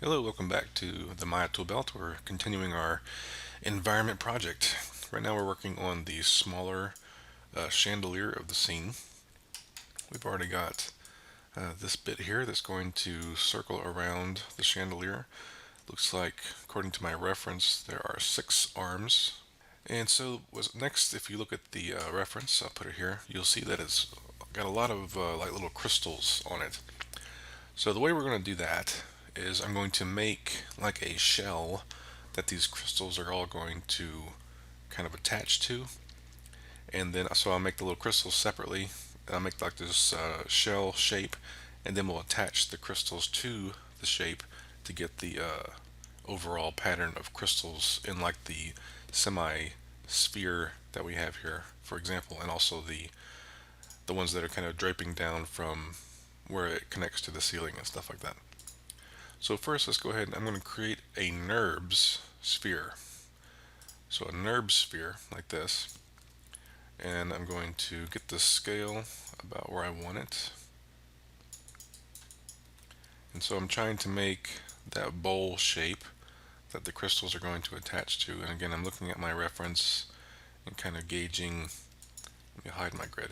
Hello, welcome back to the Maya Toolbelt. We're continuing our environment project. Right now we're working on the smaller chandelier of the scene. We've already got this bit here that's going to circle around the chandelier. Looks like, according to my reference, there are 6 arms. And so was next, if you look at the reference, I'll put it here, you'll see that it's got a lot of like little crystals on it. So the way we're going to do that is I'm going to make like a shell that these crystals are all going to kind of attach to, and then so I'll make the little crystals separately, and I'll make like this shell shape, and then we'll attach the crystals to the shape to get the overall pattern of crystals in like the semi sphere that we have here, for example, and also the ones that are kind of draping down from where it connects to the ceiling and stuff like that. So first, let's go ahead and I'm going to create a NURBS sphere. So a NURBS sphere like this, and I'm going to get the scale about where I want it. And so I'm trying to make that bowl shape that the crystals are going to attach to. And again, I'm looking at my reference and kind of gauging, let me hide my grid,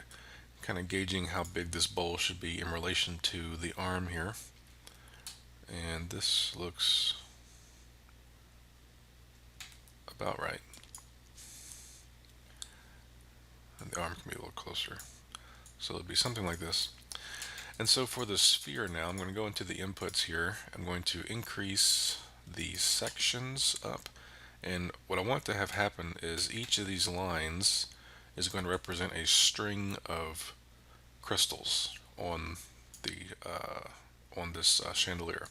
kind of gauging how big this bowl should be in relation to the arm here. And this looks about right. And the arm can be a little closer. So it'll be something like this. And so for the sphere now, I'm going to go into the inputs here. I'm going to increase the sections up. And what I want to have happen is each of these lines is going to represent a string of crystals on the on this chandelier.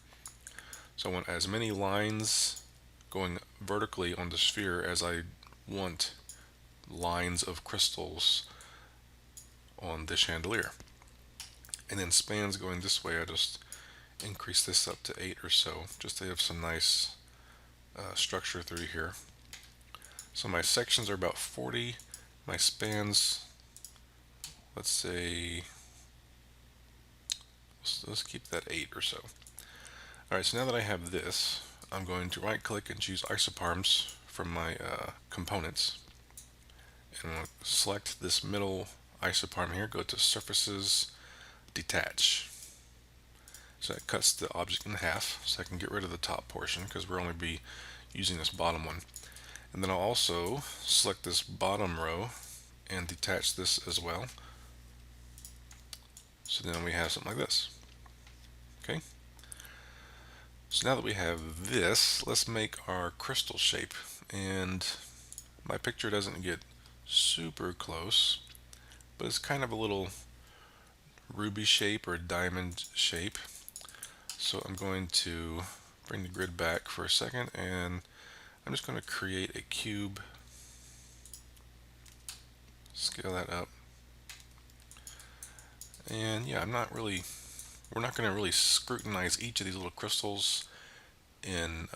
So I want as many lines going vertically on the sphere as I want lines of crystals on the chandelier. And then spans going this way, I just increase this up to 8 or so, just to have some nice structure through here. So my sections are about 40. My spans, let's say, let's keep that 8 or so. Alright, so now that I have this, I'm going to right click and choose isoparms from my components. And I'm going to select this middle isoparm here, go to surfaces, detach. So that cuts the object in half, so I can get rid of the top portion because we'll only be using this bottom one. And then I'll also select this bottom row and detach this as well. So then we have something like this. Okay. So now that we have this, let's make our crystal shape. And my picture doesn't get super close, but it's kind of a little ruby shape or diamond shape. So I'm going to bring the grid back for a second, and I'm just going to create a cube, scale that up. And yeah, we're not going to really scrutinize each of these little crystals in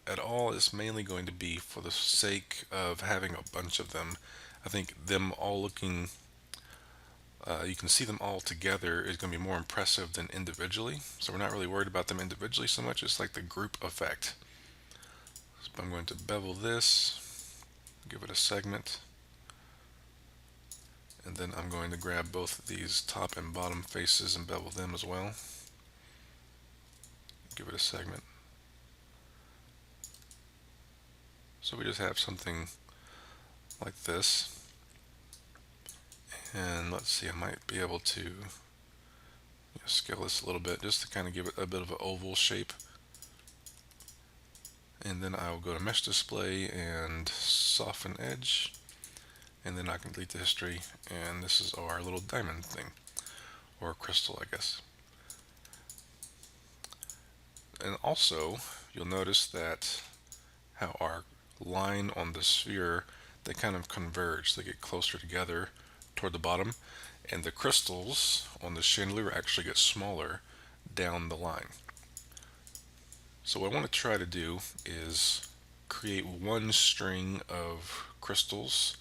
at all. It's mainly going to be for the sake of having a bunch of them. I think them all looking, you can see them all together is going to be more impressive than individually. So we're not really worried about them individually so much. It's like the group effect. So I'm going to bevel this, give it a segment, and then I'm going to grab both of these top and bottom faces and bevel them as well. Give it a segment. So we just have something like this. And let's see, I might be able to scale this a little bit just to kind of give it a bit of an oval shape. And then I will go to mesh display and soften edge, and then I can delete the history, and this is our little diamond thing, or crystal, I guess. And also you'll notice that how our line on the sphere, they kind of converge, they get closer together toward the bottom, and the crystals on the chandelier actually get smaller down the line. So what I want to try to do is create one string of crystals,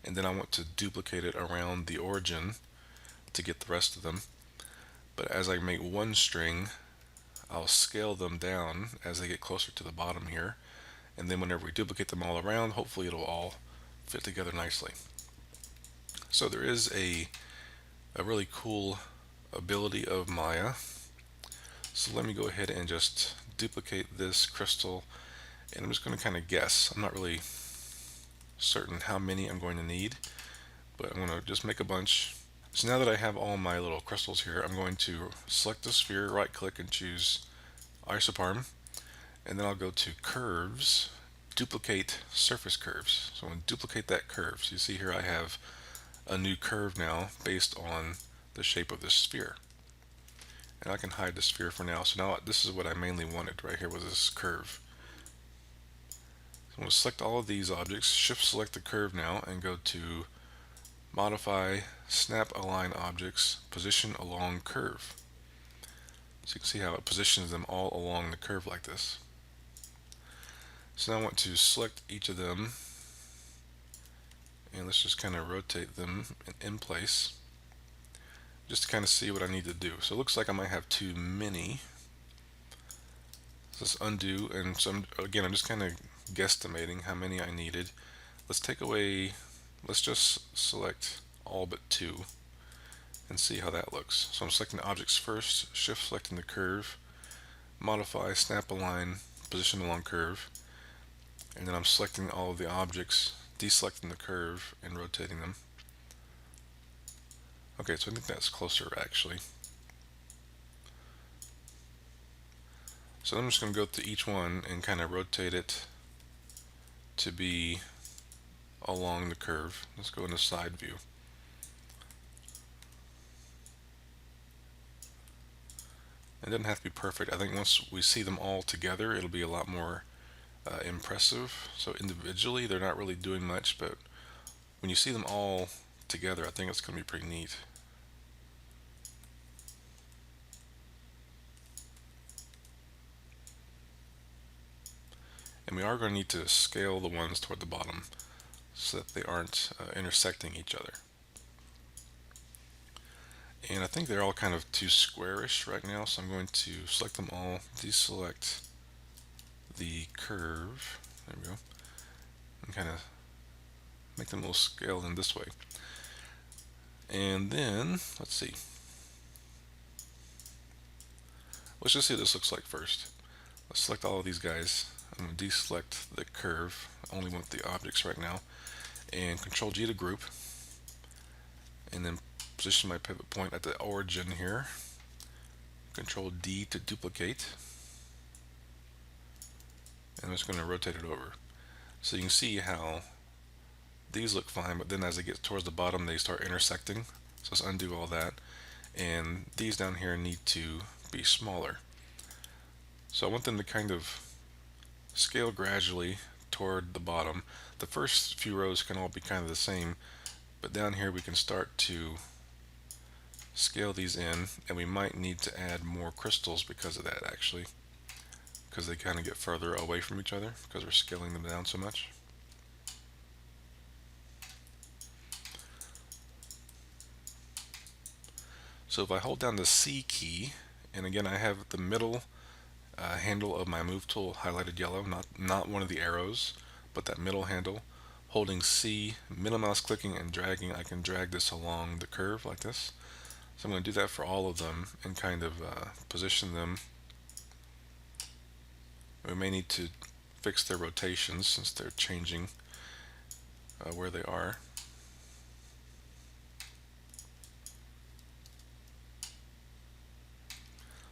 and then I want to duplicate it around the origin to get the rest of them. But as I make one string, I'll scale them down as they get closer to the bottom here. And then whenever we duplicate them all around, hopefully it'll all fit together nicely. So there is a really cool ability of Maya. So let me go ahead and just duplicate this crystal, and I'm just going to kind of guess. I'm not really certain how many I'm going to need, but I'm going to just make a bunch. So now that I have all my little crystals here, I'm going to select the sphere, right click and choose isoparm, and then I'll go to curves, duplicate surface curves. So I'm going to duplicate that curve. So you see here I have a new curve now based on the shape of this sphere. And I can hide the sphere for now. So now this is what I mainly wanted right here, was this curve. So I'm going to select all of these objects, shift select the curve now, and go to modify, snap align objects, position along curve. So you can see how it positions them all along the curve like this. So now I want to select each of them, and let's just kind of rotate them in place just to kind of see what I need to do. So it looks like I might have too many. Let's undo, and so again I'm just kind of guesstimating how many I needed. Let's take away, let's just select all but 2 and see how that looks. So I'm selecting the objects first, shift selecting the curve, modify, snap align, position along curve, and then I'm selecting all of the objects, deselecting the curve and rotating them. Okay, so I think that's closer actually. So I'm just going to go to each one and kind of rotate it to be along the curve. Let's go into side view. It doesn't have to be perfect. I think once we see them all together, it'll be a lot more impressive. So individually, they're not really doing much, but when you see them all together, I think it's going to be pretty neat. And we are going to need to scale the ones toward the bottom so that they aren't intersecting each other. And I think they're all kind of too squarish right now, so I'm going to select them all, deselect the curve, there we go, and kind of make them a little scaled in this way. And then, let's see. Let's just see what this looks like first. Let's select all of these guys. I'm going to deselect the curve. I only want the objects right now. And Control G to group. And then position my pivot point at the origin here. Control D to duplicate. And I'm just going to rotate it over. So you can see how these look fine, but then as they get towards the bottom, they start intersecting. So let's undo all that. And these down here need to be smaller. So I want them to kind of scale gradually toward the bottom. The first few rows can all be kind of the same, but down here we can start to scale these in, and we might need to add more crystals because of that actually, because they kind of get further away from each other because we're scaling them down so much. So if I hold down the C key, and again I have the middle handle of my move tool highlighted yellow, not one of the arrows, but that middle handle. Holding C, middle mouse clicking and dragging, I can drag this along the curve like this. So I'm going to do that for all of them and kind of position them. We may need to fix their rotations since they're changing where they are.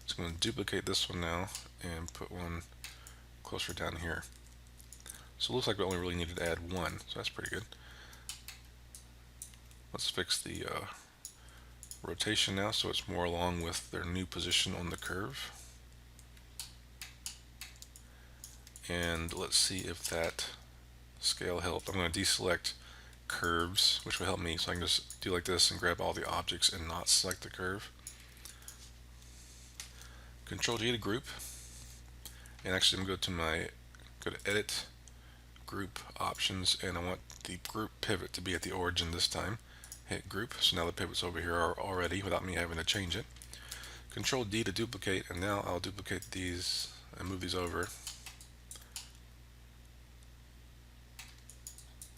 So I'm going to duplicate this one now and put one closer down here. So it looks like we only really needed to add one, so that's pretty good. Let's fix the rotation now so it's more along with their new position on the curve. And let's see if that scale helped. I'm going to deselect curves, which will help me, so I can just do like this and grab all the objects and not select the curve. Control G to group, and actually I'm going to go to edit, group options, and I want the group pivot to be at the origin this time. Hit group, so now the pivots over here are already without me having to change it. Control D to duplicate, and now I'll duplicate these and move these over.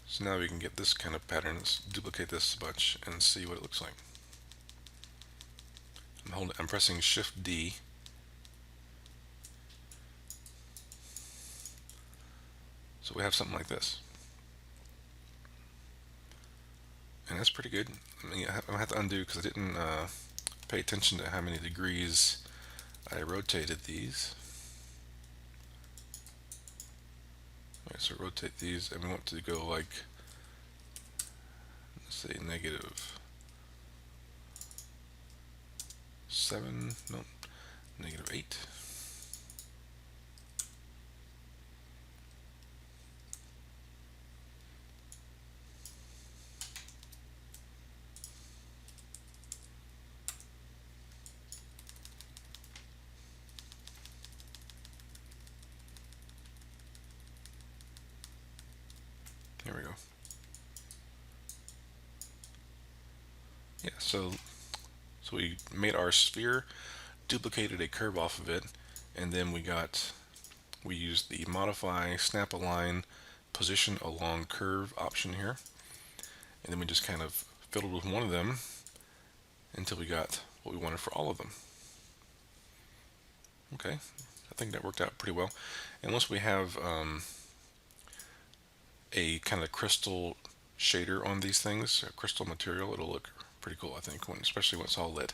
So now we can get this kind of pattern. Let's duplicate this a bunch and see what it looks like. I'm pressing Shift D. So we have something like this. And that's pretty good. I mean, I have to undo because I didn't pay attention to how many degrees I rotated these. Alright, so rotate these, and we want to go like, let's say -7, no, -8. There we go. Yeah, so we made our sphere, duplicated a curve off of it, and then we used the modify snap align position along curve option here, and then we just kind of fiddled with one of them until we got what we wanted for all of them. Okay, I think that worked out pretty well. And once we have a kind of crystal shader on these things, a crystal material, it'll look pretty cool, I think, especially when it's all lit.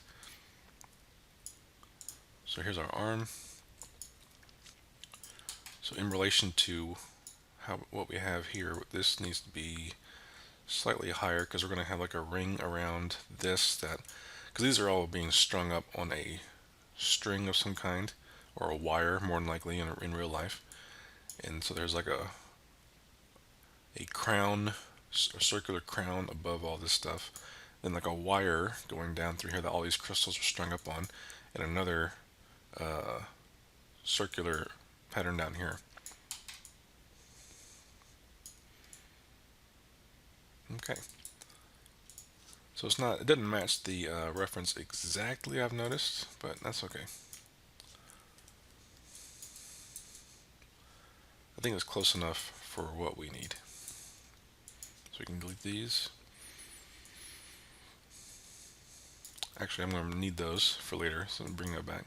So here's our arm. So in relation to what we have here, this needs to be slightly higher because we're going to have like a ring around this, because these are all being strung up on a string of some kind, or a wire more than likely in real life. And so there's like a crown, a circular crown above all this stuff, then like a wire going down through here that all these crystals are strung up on, and another circular pattern down here. Okay, so it doesn't match the reference exactly, I've noticed, but that's okay. I think it's close enough for what we need. So we can delete these. Actually, I'm going to need those for later, so I'm bring that back.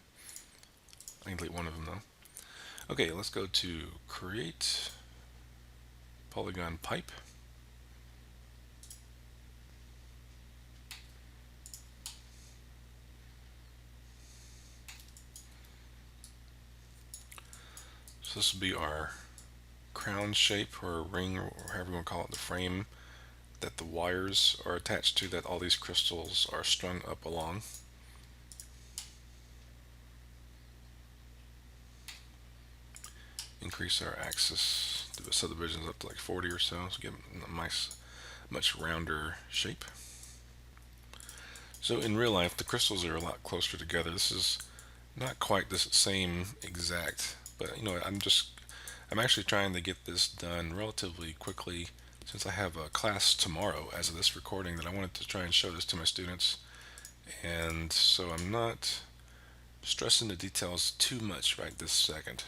I can delete one of them though. Okay, let's go to create polygon pipe. So this will be our crown shape, or ring, or however you want to call it, the frame that the wires are attached to, that all these crystals are strung up along. Increase our axis subdivisions up to like 40 or so, get a nice, much rounder shape. So in real life, the crystals are a lot closer together. This is not quite the same exact, but I'm actually trying to get this done relatively quickly, since I have a class tomorrow as of this recording, that I wanted to try and show this to my students. And so I'm not stressing the details too much right this second.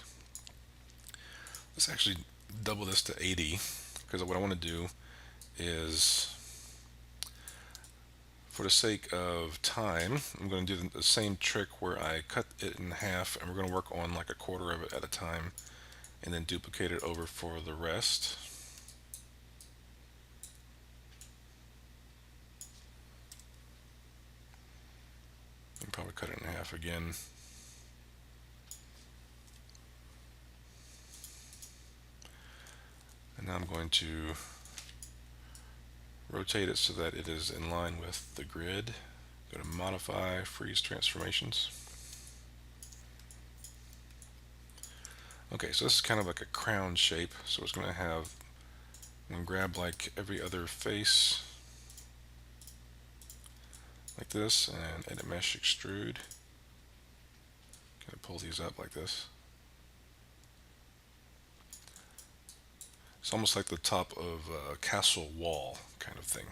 Let's actually double this to 80, because what I want to do is, for the sake of time, I'm going to do the same trick where I cut it in half, and we're going to work on like a quarter of it at a time, and then duplicate it over for the rest. And probably cut it in half again. And now I'm going to rotate it so that it is in line with the grid. Go to modify, freeze transformations. Okay, so this is kind of like a crown shape. So it's going to have, I'm going to grab like every other face like this, and edit mesh extrude. Kind of pull these up like this. It's almost like the top of a castle wall kind of thing.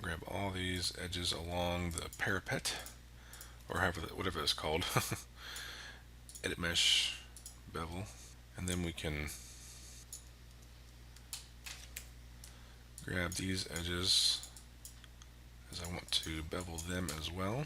Grab all these edges along the parapet, or whatever it's called. Edit mesh, bevel, and then we can grab these edges as I want to bevel them as well.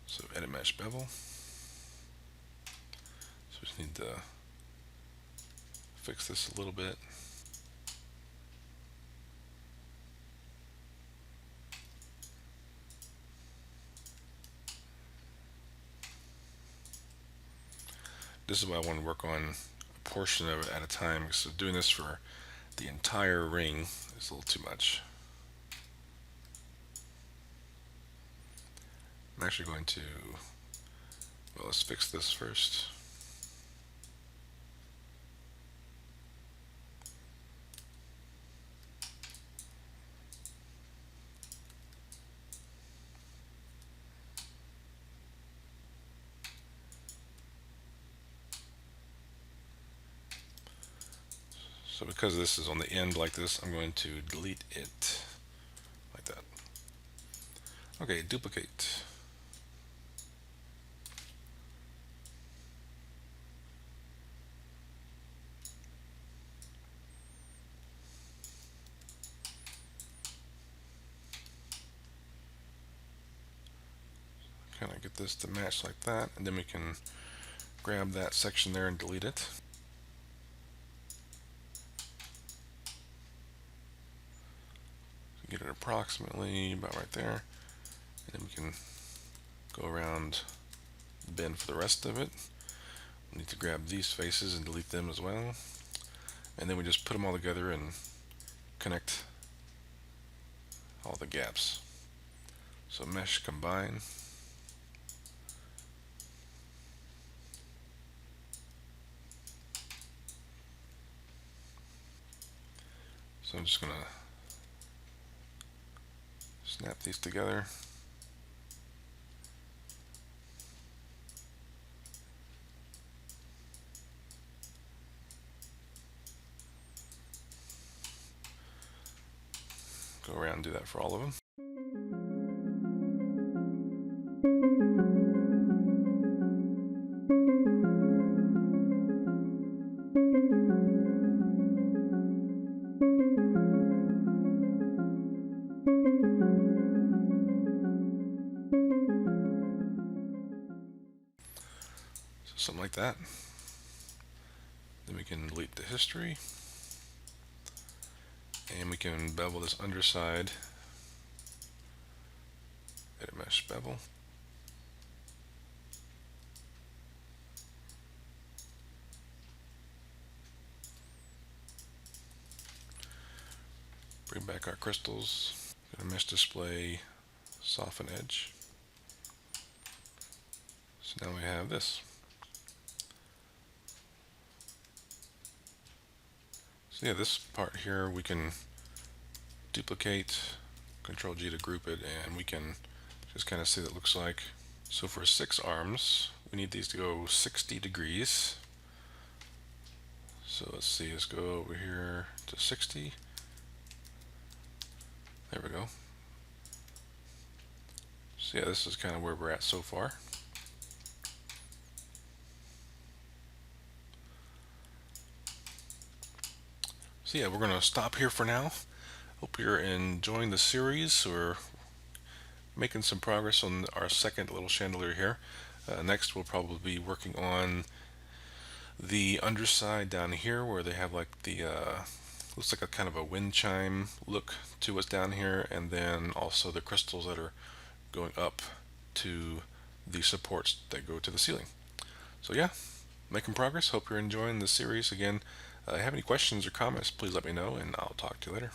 So edit mesh bevel. So we just need to fix this a little bit. This is why I want to work on a portion of it at a time, because doing this for the entire ring is a little too much. I'm actually going to, well, let's fix this first. So because this is on the end like this, I'm going to delete it like that. Okay, duplicate. Kind of get this to match like that, and then we can grab that section there and delete it. Get it approximately about right there, and then we can go around the bend for the rest of it. We need to grab these faces and delete them as well, and then we just put them all together and connect all the gaps. So mesh combine. So I'm just gonna snap these together. Go around and do that for all of them. So something like that. Then we can delete the history, and we can bevel this underside. Edit mesh bevel. Bring back our crystals. Go to mesh display, soften edge. So now we have this. So yeah, this part here we can duplicate, Control G to group it, and we can just kind of see what it looks like. So for 6 arms, we need these to go 60 degrees. So let's see, let's go over here to 60. There we go. So yeah, this is kind of where we're at so far. So yeah, we're going to stop here for now. Hope you're enjoying the series. We're making some progress on our second little chandelier here. Next we'll probably be working on the underside down here where they have like the looks like a kind of a wind chime look to what's down here, and then also the crystals that are going up to the supports that go to the ceiling. So yeah, making progress. Hope you're enjoying the series. Again, if you have any questions or comments, please let me know, and I'll talk to you later.